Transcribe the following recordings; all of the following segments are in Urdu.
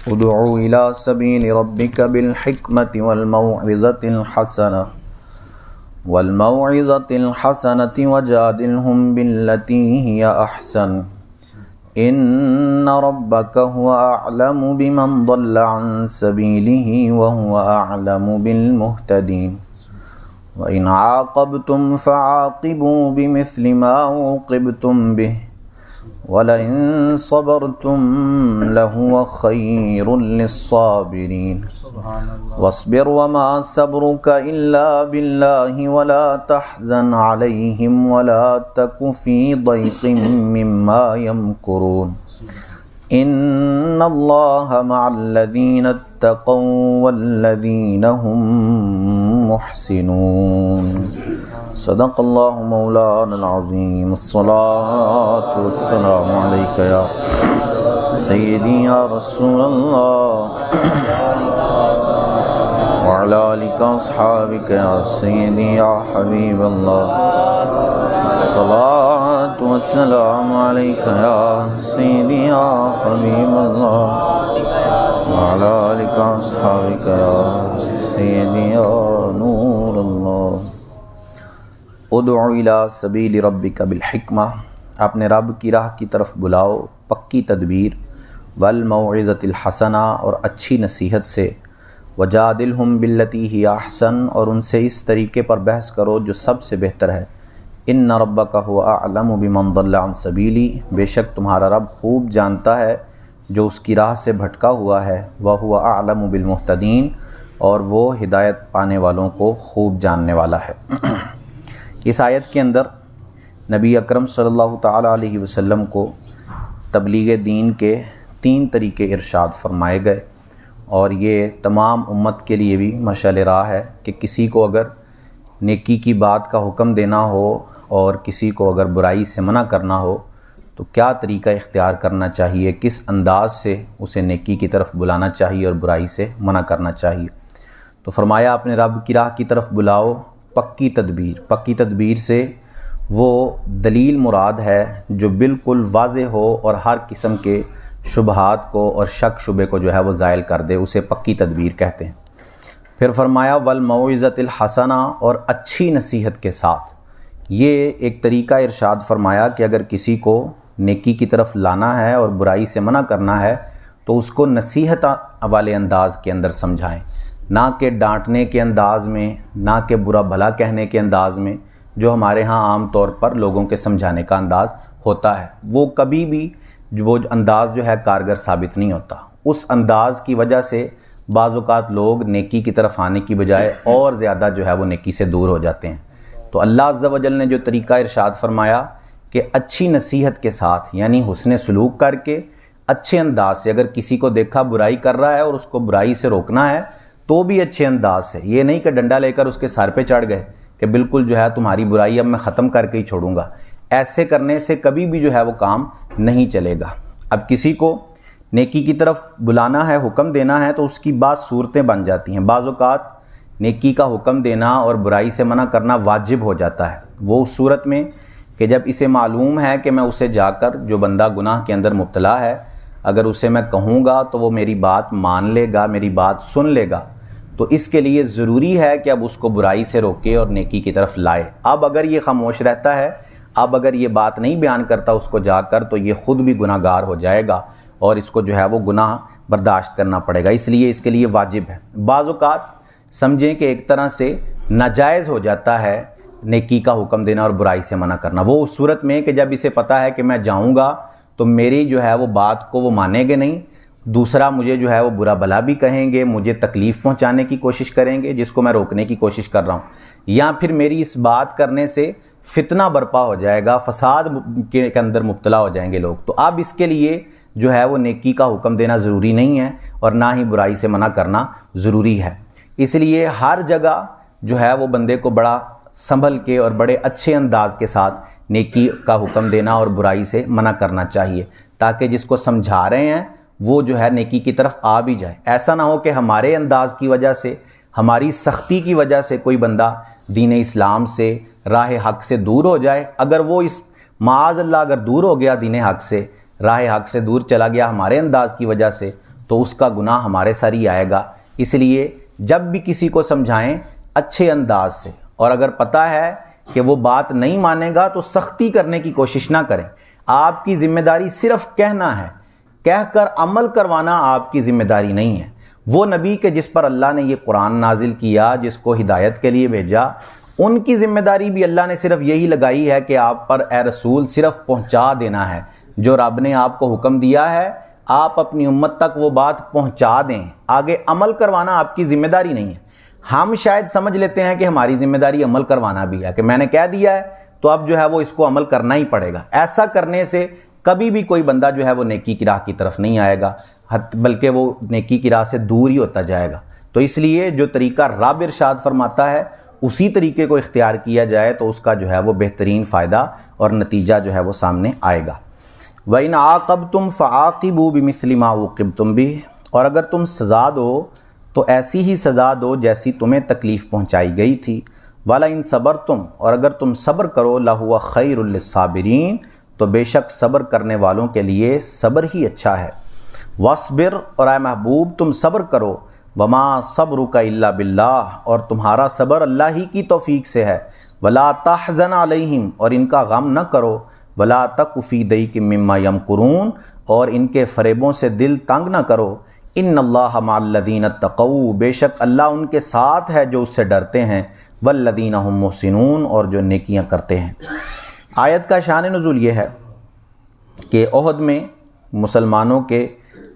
ادع إلى سبيل ربك بالحكمة والموعظة الحسنة وجادلهم بالتي هي أحسن إن ربك هو أعلم بمن ضل عن سبيله وهو أعلم بالمهتدين وإن عاقبتم فعاقبوا بمثل ما عوقبتم به وَلَئِن صَبَرْتُمْ لَهُوَ خَيْرٌ لِلصَّابِرِينَ وَاصْبِرْ وَمَا صَبْرُكَ إِلَّا بِاللَّهِ وَلَا تَحْزَنْ عَلَيْهِمْ وَلَا تَكُ فِي ضَيْقٍ مِّمَّا يَمْكُرُونَ إِنَّ اللَّهَ مَعَ الَّذِينَ اتَّقَوْا وَالَّذِينَ هُمْ محسنون. صدق اللہ مولانا العظیم. الصلاة والسلام علیک یا سیدی یا رسول اللہ وعلی آلک اصحابک یا سیدی یا حبیب اللہ. الصلاة والسلام علیک یا سیدی یا حبیب اللہ وعلی آلک اصحابک یا سیدی یا نور اللہ. ادع الی سبیل ربک بالحکمہ، اپنے رب کی راہ کی طرف بلاؤ پکی تدبیر، والموعظۃ الحسنہ اور اچھی نصیحت سے، وجادلہم باللتی ہی احسن اور ان سے اس طریقے پر بحث کرو جو سب سے بہتر ہے. ان ربک هو اعلم بمن ضل عن سبیلی، بے شک تمہارا رب خوب جانتا ہے جو اس کی راہ سے بھٹکا ہوا ہے. وہو اعلم بالمہتدین، اور وہ ہدایت پانے والوں کو خوب جاننے والا ہے. اس آیت کے اندر نبی اکرم صلی اللہ تعالیٰ علیہ وسلم کو تبلیغ دین کے 3 طریقے ارشاد فرمائے گئے، اور یہ تمام امت کے لیے بھی مشعل راہ ہے کہ کسی کو اگر نیکی کی بات کا حکم دینا ہو اور کسی کو اگر برائی سے منع کرنا ہو تو کیا طریقہ اختیار کرنا چاہیے، کس انداز سے اسے نیکی کی طرف بلانا چاہیے اور برائی سے منع کرنا چاہیے. تو فرمایا اپنے رب کی راہ کی طرف بلاؤ پکی تدبیر. پکی تدبیر سے وہ دلیل مراد ہے جو بالکل واضح ہو اور ہر قسم کے شبہات کو اور شک شبے کو جو ہے وہ زائل کر دے، اسے پکی تدبیر کہتے ہیں. پھر فرمایا والموعظۃ الحسنہ، اور اچھی نصیحت کے ساتھ. یہ ایک طریقہ ارشاد فرمایا کہ اگر کسی کو نیکی کی طرف لانا ہے اور برائی سے منع کرنا ہے تو اس کو نصیحت والے انداز کے اندر سمجھائیں، نہ کہ ڈانٹنے کے انداز میں، نہ کہ برا بھلا کہنے کے انداز میں جو ہمارے ہاں عام طور پر لوگوں کے سمجھانے کا انداز ہوتا ہے. وہ کبھی بھی وہ انداز جو ہے کارگر ثابت نہیں ہوتا. اس انداز کی وجہ سے بعض اوقات لوگ نیکی کی طرف آنے کی بجائے اور زیادہ جو ہے وہ نیکی سے دور ہو جاتے ہیں. تو اللہ عز و جل نے جو طریقہ ارشاد فرمایا کہ اچھی نصیحت کے ساتھ، یعنی حسن سلوک کر کے اچھے انداز سے، اگر کسی کو دیکھا برائی کر رہا ہے اور اس کو برائی سے روکنا ہے تو بھی اچھے انداز سے، یہ نہیں کہ ڈنڈا لے کر اس کے سر پہ چڑھ گئے کہ بالکل جو ہے تمہاری برائی اب میں ختم کر کے ہی چھوڑوں گا. ایسے کرنے سے کبھی بھی جو ہے وہ کام نہیں چلے گا. اب کسی کو نیکی کی طرف بلانا ہے، حکم دینا ہے تو اس کی بعض صورتیں بن جاتی ہیں. بعض اوقات نیکی کا حکم دینا اور برائی سے منع کرنا واجب ہو جاتا ہے. وہ اس صورت میں کہ جب اسے معلوم ہے کہ میں اسے جا کر، جو بندہ گناہ کے اندر مبتلا ہے، اگر اسے میں کہوں گا تو وہ میری بات مان لے گا، میری بات سن لے گا، تو اس کے لیے ضروری ہے کہ اب اس کو برائی سے روکے اور نیکی کی طرف لائے. اب اگر یہ خاموش رہتا ہے، اب اگر یہ بات نہیں بیان کرتا اس کو جا کر، تو یہ خود بھی گناہ گار ہو جائے گا اور اس کو جو ہے وہ گناہ برداشت کرنا پڑے گا. اس لیے اس کے لیے واجب ہے. بعض اوقات سمجھیں کہ ایک طرح سے ناجائز ہو جاتا ہے نیکی کا حکم دینا اور برائی سے منع کرنا. وہ اس صورت میں کہ جب اسے پتہ ہے کہ میں جاؤں گا تو میری جو ہے وہ بات کو وہ مانیں گے نہیں، دوسرا مجھے جو ہے وہ برا بھلا بھی کہیں گے، مجھے تکلیف پہنچانے کی کوشش کریں گے جس کو میں روکنے کی کوشش کر رہا ہوں، یا پھر میری اس بات کرنے سے فتنہ برپا ہو جائے گا، فساد کے اندر مبتلا ہو جائیں گے لوگ. تو اب اس کے لیے جو ہے وہ نیکی کا حکم دینا ضروری نہیں ہے اور نہ ہی برائی سے منع کرنا ضروری ہے. اس لیے ہر جگہ جو ہے وہ بندے کو بڑا سنبھل کے اور بڑے اچھے انداز کے ساتھ نیکی کا حکم دینا اور برائی سے منع کرنا چاہیے، تاکہ جس کو سمجھا رہے ہیں وہ جو ہے نیکی کی طرف آ بھی جائے. ایسا نہ ہو کہ ہمارے انداز کی وجہ سے، ہماری سختی کی وجہ سے کوئی بندہ دین اسلام سے، راہ حق سے دور ہو جائے. اگر وہ اس معاذ اللہ اگر دور ہو گیا دین حق سے، راہ حق سے دور چلا گیا ہمارے انداز کی وجہ سے، تو اس کا گناہ ہمارے سر ہی آئے گا۔ اس لیے جب بھی کسی کو سمجھائیں اچھے انداز سے، اور اگر پتہ ہے کہ وہ بات نہیں مانے گا تو سختی کرنے کی کوشش نہ کریں۔ آپ کی ذمہ داری صرف کہنا ہے، کہہ کر عمل کروانا آپ کی ذمہ داری نہیں ہے۔ وہ نبی کہ جس پر اللہ نے یہ قرآن نازل کیا، جس کو ہدایت کے لیے بھیجا، ان کی ذمہ داری بھی اللہ نے صرف یہی لگائی ہے کہ آپ پر اے رسول صرف پہنچا دینا ہے۔ جو رب نے آپ کو حکم دیا ہے آپ اپنی امت تک وہ بات پہنچا دیں، آگے عمل کروانا آپ کی ذمہ داری نہیں ہے۔ ہم شاید سمجھ لیتے ہیں کہ ہماری ذمہ داری عمل کروانا بھی ہے، کہ میں نے کہہ دیا ہے تو اب جو ہے وہ اس کو عمل کرنا ہی پڑے گا۔ ایسا کرنے سے کبھی بھی کوئی بندہ جو ہے وہ نیکی کی راہ کی طرف نہیں آئے گا، بلکہ وہ نیکی کی راہ سے دور ہی ہوتا جائے گا۔ تو اس لیے جو طریقہ رب ارشاد فرماتا ہے اسی طریقے کو اختیار کیا جائے تو اس کا جو ہے وہ بہترین فائدہ اور نتیجہ جو ہے وہ سامنے آئے گا۔ وَإِنْ عَاقَبْتُمْ فَعَاقِبُوا بِمِثْلِ مَا عُوقِبْتُمْ بِهِ، اور اگر تم سزا دو تو ایسی ہی سزا دو جیسی تمہیں تکلیف پہنچائی گئی تھی۔ وَلَئِنْ صَبَرْتُمْ، اور اگر تم صبر کرو لَهُوَ خَيْرٌ لِلصَّابِرِينَ، تو بے شک صبر کرنے والوں کے لیے صبر ہی اچھا ہے۔ وَاصْبِرْ، اور اے محبوب تم صبر کرو، وَمَا صَبْرُكَ إِلَّا بِاللَّهِ، اور تمہارا صبر اللہ ہی کی توفیق سے ہے۔ وَلَا تَحْزَنْ عَلَيْهِمْ، اور ان کا غم نہ کرو۔ وَلَا تَكُ فِي ضَيْقٍ مِّمَّا يَمْكُرُونَ، اور ان کے فریبوں سے دل تنگ نہ کرو۔ إِنَّ اللَّهَ مَعَ الَّذِينَ اتَّقَوْا، بے شک اللہ ان کے ساتھ ہے جو اس سے ڈرتے ہیں۔ وَالَّذِينَ هُمْ مُحْسِنُونَ، اور جو نیکیاں کرتے ہیں۔ آیت کا شان نزول یہ ہے کہ احد میں مسلمانوں کے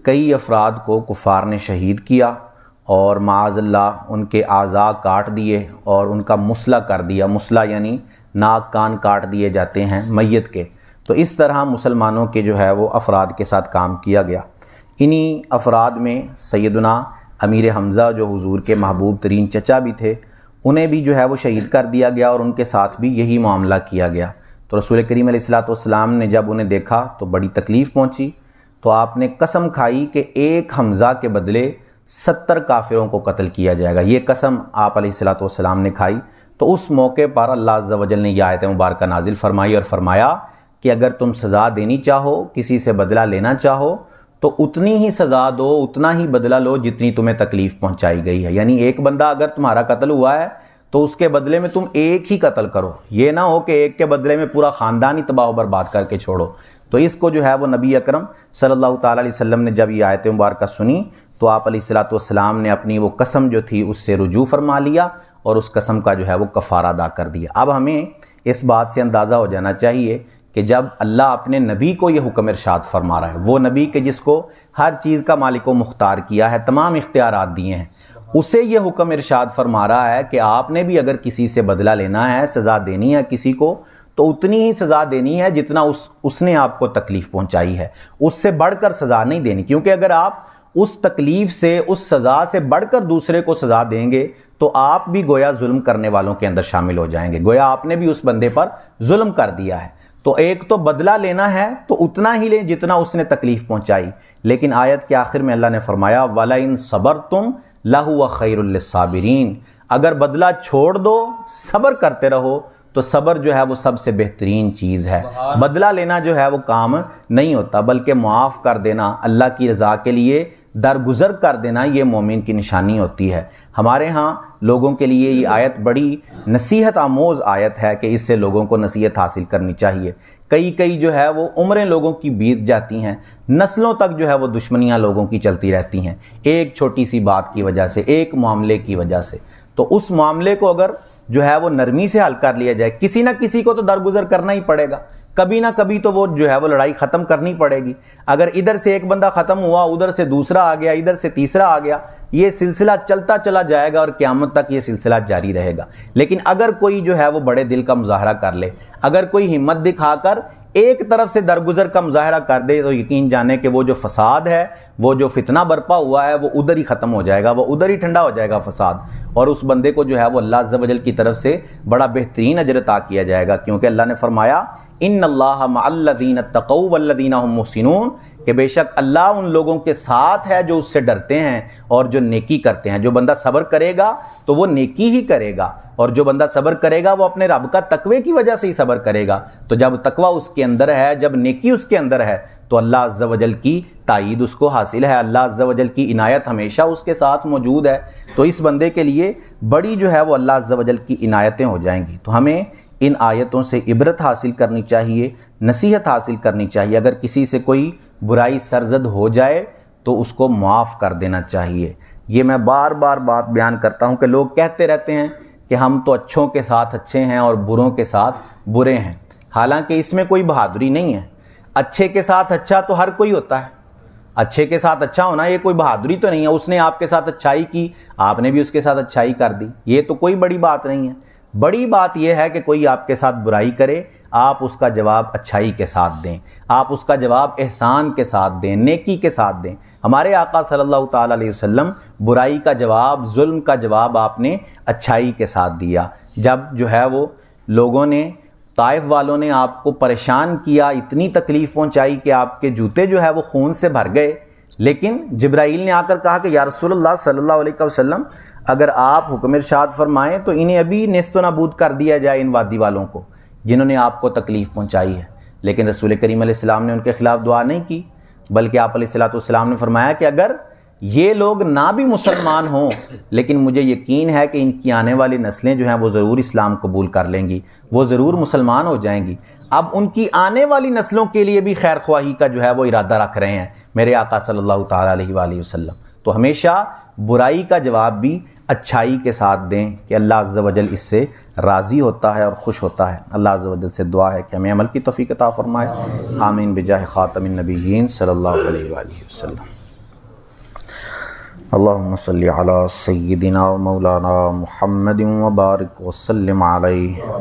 کئی افراد کو کفار نے شہید کیا اور معاذ اللہ ان کے اعضاء کاٹ دیے اور ان کا مسلح کر دیا۔ مسلح یعنی ناک کان کاٹ دیے جاتے ہیں میت کے۔ تو اس طرح مسلمانوں کے جو ہے وہ افراد کے ساتھ کام کیا گیا۔ انہی افراد میں سیدنا امیر حمزہ جو حضور کے محبوب ترین چچا بھی تھے، انہیں بھی جو ہے وہ شہید کر دیا گیا اور ان کے ساتھ بھی یہی معاملہ کیا گیا۔ تو رسول کریم علیہ الصلوۃ نے جب انہیں دیکھا تو بڑی تکلیف پہنچی، تو آپ نے قسم کھائی کہ ایک حمزہ کے بدلے 70 کافروں کو قتل کیا جائے گا۔ یہ قسم آپ علیہ الصلوۃ نے کھائی۔ تو اس موقع پر اللہ عز و جل نے یہ آیت مبارکہ نازل فرمائی اور فرمایا کہ اگر تم سزا دینی چاہو، کسی سے بدلہ لینا چاہو، تو اتنی ہی سزا دو، اتنا ہی بدلہ لو جتنی تمہیں تکلیف پہنچائی گئی ہے۔ یعنی ایک بندہ اگر تمہارا قتل ہوا ہے تو اس کے بدلے میں تم ایک ہی قتل کرو، یہ نہ ہو کہ ایک کے بدلے میں پورا خاندان ہی تباہ و برباد کر کے چھوڑو۔ تو اس کو جو ہے وہ نبی اکرم صلی اللہ تعالیٰ علیہ وسلم نے جب یہ آیت مبارکہ سنی تو آپ علیہ الصلوۃ نے اپنی وہ قسم جو تھی اس سے رجوع فرما لیا اور اس قسم کا جو ہے وہ کفارہ ادا کر دیا۔ اب ہمیں اس بات سے اندازہ ہو جانا چاہیے کہ جب اللہ اپنے نبی کو یہ حکم ارشاد فرما رہا ہے، وہ نبی کہ جس کو ہر چیز کا مالک و مختار کیا ہے، تمام اختیارات دیے ہیں، اسے یہ حکم ارشاد فرما رہا ہے کہ آپ نے بھی اگر کسی سے بدلہ لینا ہے، سزا دینی ہے کسی کو، تو اتنی ہی سزا دینی ہے جتنا اس نے آپ کو تکلیف پہنچائی ہے، اس سے بڑھ کر سزا نہیں دینی۔ کیونکہ اگر آپ اس تکلیف سے، اس سزا سے بڑھ کر دوسرے کو سزا دیں گے تو آپ بھی گویا ظلم کرنے والوں کے اندر شامل ہو جائیں گے، گویا آپ نے بھی اس بندے پر ظلم کر دیا ہے۔ تو ایک تو بدلہ لینا ہے تو اتنا ہی لیں جتنا اس نے تکلیف پہنچائی۔ لیکن آیت کے آخر میں اللہ نے فرمایا وَلَئِن صَبَرْتُمْ لَهُوَ خَيْرٌ لِلصَّابِرِينَ، اگر بدلہ چھوڑ دو، صبر کرتے رہو تو صبر جو ہے وہ سب سے بہترین چیز ہے۔ بدلہ لینا جو ہے وہ کام نہیں ہوتا، بلکہ معاف کر دینا، اللہ کی رضا کے لیے درگزر کر دینا، یہ مومن کی نشانی ہوتی ہے۔ ہمارے ہاں لوگوں کے لیے یہ آیت بڑی نصیحت آموز آیت ہے کہ اس سے لوگوں کو نصیحت حاصل کرنی چاہیے۔ کئی جو ہے وہ عمریں لوگوں کی بیت جاتی ہیں، نسلوں تک جو ہے وہ دشمنیاں لوگوں کی چلتی رہتی ہیں، ایک چھوٹی سی بات کی وجہ سے، ایک معاملے کی وجہ سے۔ تو اس معاملے کو اگر جو ہے وہ نرمی سے حل کر لیا جائے، کسی نہ کسی کو تو درگزر کرنا ہی پڑے گا، کبھی نہ کبھی تو وہ جو ہے وہ لڑائی ختم کرنی پڑے گی۔ اگر ادھر سے ایک بندہ ختم ہوا، ادھر سے دوسرا آ گیا، ادھر سے تیسرا آ گیا، یہ سلسلہ چلتا چلا جائے گا اور قیامت تک یہ سلسلہ جاری رہے گا۔ لیکن اگر کوئی جو ہے وہ بڑے دل کا مظاہرہ کر لے، اگر کوئی ہمت دکھا کر ایک طرف سے درگزر کا مظاہرہ کر دے، تو یقین جانے کہ وہ جو فساد ہے، وہ جو فتنہ برپا ہوا ہے، وہ ادھر ہی ختم ہو جائے گا، وہ ادھر ہی ٹھنڈا ہو جائے گا فساد، اور اس بندے کو جو ہے وہ اللہ عز و جل کی طرف سے بڑا بہترین اجر عطا کیا جائے گا۔ کیونکہ اللہ نے فرمایا ان اللہ مع الذین اتقوا والذین هم محسنون، کہ بے شک اللہ ان لوگوں کے ساتھ ہے جو اس سے ڈرتے ہیں اور جو نیکی کرتے ہیں۔ جو بندہ صبر کرے گا تو وہ نیکی ہی کرے گا، اور جو بندہ صبر کرے گا وہ اپنے رب کا تقوی کی وجہ سے ہی صبر کرے گا۔ تو جب تقوی اس کے اندر ہے، جب نیکی اس کے اندر ہے، تو اللہ عز و جل کی تائید اس کو حاصل ہے، اللہ عز و جل کی عنایت ہمیشہ اس کے ساتھ موجود ہے، تو اس بندے کے لیے بڑی جو ہے وہ اللہ عز و جل کی عنایتیں ہو جائیں گی۔ تو ہمیں ان آیتوں سے عبرت حاصل کرنی چاہیے، نصیحت حاصل کرنی چاہیے۔ اگر کسی سے کوئی برائی سرزد ہو جائے تو اس کو معاف کر دینا چاہیے۔ یہ میں بار بار بات بیان کرتا ہوں کہ لوگ کہتے رہتے ہیں کہ ہم تو اچھوں کے ساتھ اچھے ہیں اور بروں کے ساتھ برے ہیں، حالانکہ اس میں کوئی بہادری نہیں ہے۔ اچھے کے ساتھ اچھا تو ہر کوئی ہوتا ہے، اچھے کے ساتھ اچھا ہونا یہ کوئی بہادری تو نہیں ہے۔ اس نے آپ کے ساتھ اچھائی کی، آپ نے بھی اس کے ساتھ اچھائی کر دی، یہ تو کوئی بڑی بات نہیں ہے۔ بڑی بات یہ ہے کہ کوئی آپ کے ساتھ برائی کرے، آپ اس کا جواب اچھائی کے ساتھ دیں، آپ اس کا جواب احسان کے ساتھ دیں، نیکی کے ساتھ دیں۔ ہمارے آقا صلی اللہ تعالیٰ علیہ وسلم برائی کا جواب، ظلم کا جواب آپ نے اچھائی کے ساتھ دیا۔ جب جو ہے وہ لوگوں نے، طائف والوں نے آپ کو پریشان کیا، اتنی تکلیف پہنچائی کہ آپ کے جوتے جو ہے وہ خون سے بھر گئے، لیکن جبرائیل نے آ کر کہا کہ یا رسول اللہ صلی اللہ علیہ وسلم اگر آپ حکم ارشاد فرمائیں تو انہیں ابھی نیست و نابود کر دیا جائے، ان وادی والوں کو جنہوں نے آپ کو تکلیف پہنچائی ہے۔ لیکن رسول کریم علیہ السلام نے ان کے خلاف دعا نہیں کی، بلکہ آپ علیہ السلام نے فرمایا کہ اگر یہ لوگ نہ بھی مسلمان ہوں لیکن مجھے یقین ہے کہ ان کی آنے والی نسلیں جو ہیں وہ ضرور اسلام قبول کر لیں گی، وہ ضرور مسلمان ہو جائیں گی۔ اب ان کی آنے والی نسلوں کے لیے بھی خیر خواہی کا جو ہے وہ ارادہ رکھ رہے ہیں میرے آقا صلی اللہ تعالیٰ علیہ وآلہ وسلم۔ تو ہمیشہ برائی کا جواب بھی اچھائی کے ساتھ دیں کہ اللہ عز و جل اس سے راضی ہوتا ہے اور خوش ہوتا ہے۔ اللہ عز و جل سے دعا ہے کہ ہمیں عمل کی توفیق عطا فرمائے۔ آمین بجاہ خاتم النبیین صلی اللہ علیہ وآلہ وسلم۔ اللہم صلی علی سیدنا و مولانا محمد وبارک وسلم علیہ۔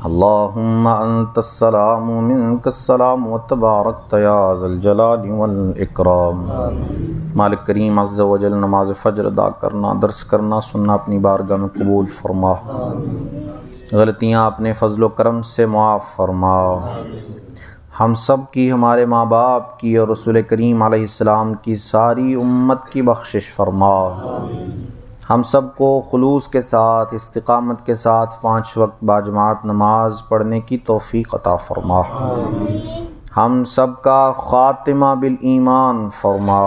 اللہم انت السلام و منک السلام و تبارکت یا ذا الجلال والاکرام۔ مالک کریم عز و جل نماز فجر ادا کرنا، درس کرنا، سننا اپنی بارگاہ میں قبول فرما، غلطیاں اپنے فضل و کرم سے معاف فرما، ہم سب کی، ہمارے ماں باپ کی اور رسول کریم علیہ السلام کی ساری امت کی بخشش فرما۔ ہم سب کو خلوص کے ساتھ، استقامت کے ساتھ 5 وقت باجماعت نماز پڑھنے کی توفیق عطا فرما۔ ہم سب کا خاتمہ بالایمان فرما،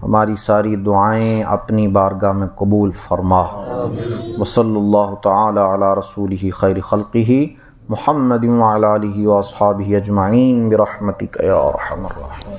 ہماری ساری دعائیں اپنی بارگاہ میں قبول فرما۔ وصلی اللہ تعالی علی رسولہ خیر خلقہ محمد وعلی آلہ واصحابہ اجمعین برحمتک یا ارحم الراحمین۔